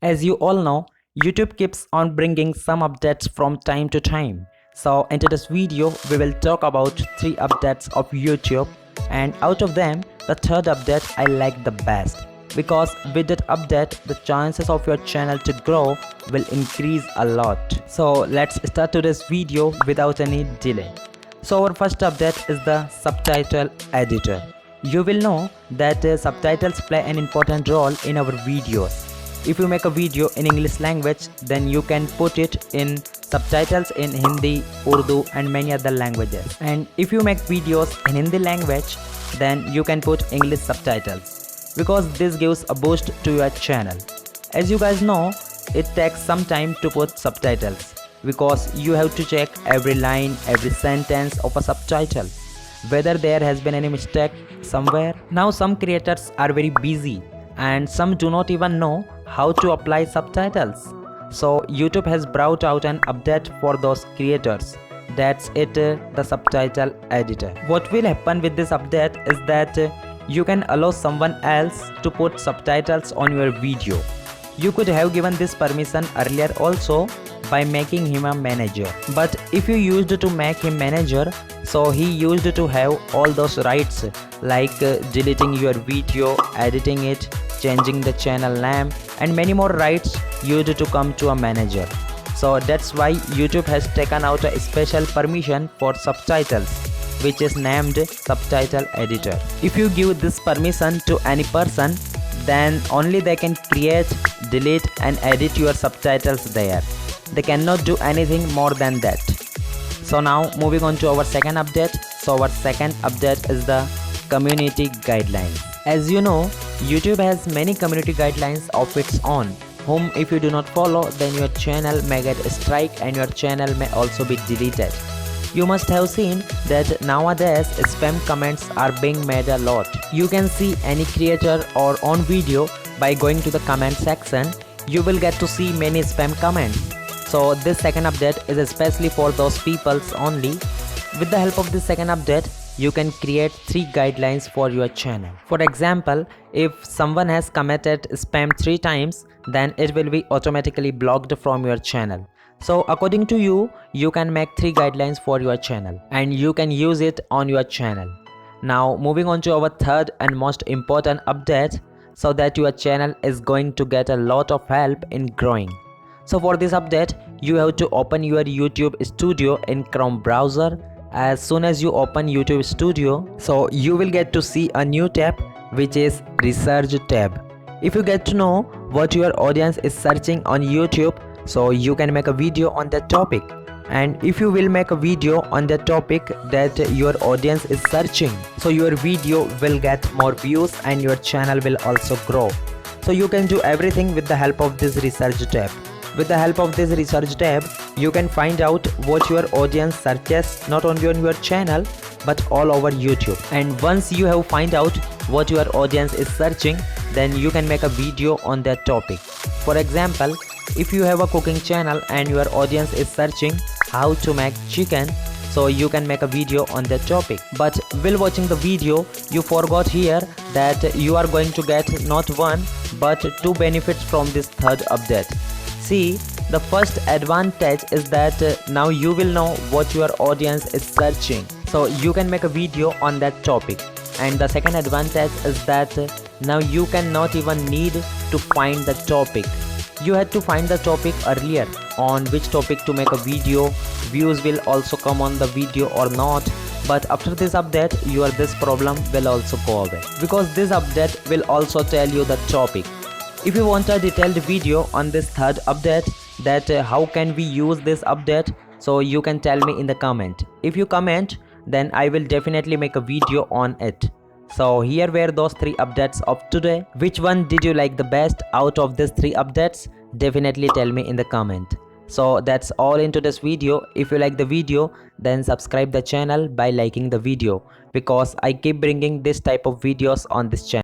As you all know, YouTube keeps on bringing some updates from time to time. So in today's video, we will talk about 3 updates of YouTube, and out of them, the third update I like the best, because with that update, the chances of your channel to grow will increase a lot. So let's start today's video without any delay. So our first update is the subtitle editor. You will know that subtitles play an important role in our videos. If you make a video in English language, then you can put it in subtitles in Hindi, Urdu and many other languages. And if you make videos in Hindi language, then you can put English subtitles, because this gives a boost to your channel. As you guys know, it takes some time to put subtitles, because you have to check every line, every sentence of a subtitle, whether there has been any mistake somewhere. Now some creators are very busy and some do not even know how to apply subtitles. So YouTube has brought out an update for those creators. That's it, the subtitle editor. What will happen with this update is that you can allow someone else to put subtitles on your video. You could have given this permission earlier also by making him a manager. But if you used to make him manager, so he used to have all those rights, like deleting your video, editing it, changing the channel name and many more rights used to come to a manager. So that's why YouTube has taken out a special permission for subtitles, which is named subtitle editor. If you give this permission to any person, then only they can create, delete and edit your subtitles there. They cannot do anything more than that. So now moving on to our second update. So our second update is the community guidelines. As you know, YouTube has many community guidelines of its own, whom if you do not follow, then your channel may get a strike and your channel may also be deleted. You must have seen that nowadays spam comments are being made a lot. You can see any creator or on video by going to the comment section. You will get to see many spam comments. So this second update is especially for those peoples only. With the help of this second update, you can create 3 guidelines for your channel. For example, if someone has committed spam 3 times, then it will be automatically blocked from your channel. So according to you, you can make 3 guidelines for your channel and you can use it on your channel. Now moving on to our third and most important update, so that your channel is going to get a lot of help in growing. So for this update, you have to open your YouTube Studio in Chrome browser. As soon as you open YouTube Studio, so you will get to see a new tab, which is Research tab. If you get to know what your audience is searching on YouTube, so you can make a video on that topic. And if you will make a video on the topic that your audience is searching, so your video will get more views and your channel will also grow. So you can do everything with the help of this Research tab. With the help of this Research tab, you can find out what your audience searches not only on your channel but all over YouTube. And once you have find out what your audience is searching, then you can make a video on that topic. For example, if you have a cooking channel and your audience is searching how to make chicken, so you can make a video on that topic. But while watching the video, you forgot here that you are going to get not one but 2 benefits from this third update. See, the first advantage is that now you will know what your audience is searching, so you can make a video on that topic. And the second advantage is that now you cannot even need to find the topic. You had to find the topic earlier, on which topic to make a video, views will also come on the video or not. But after this update, this problem will also go away, because this update will also tell you the topic. If you want a detailed video on this third update, that how can we use this update, so you can tell me in the comment. If you comment, then I will definitely make a video on it. So here were those 3 updates of today. Which one did you like the best out of these 3 updates? Definitely tell me in the comment. So that's all in today's video. If you like the video, then subscribe the channel by liking the video, because I keep bringing this type of videos on this channel.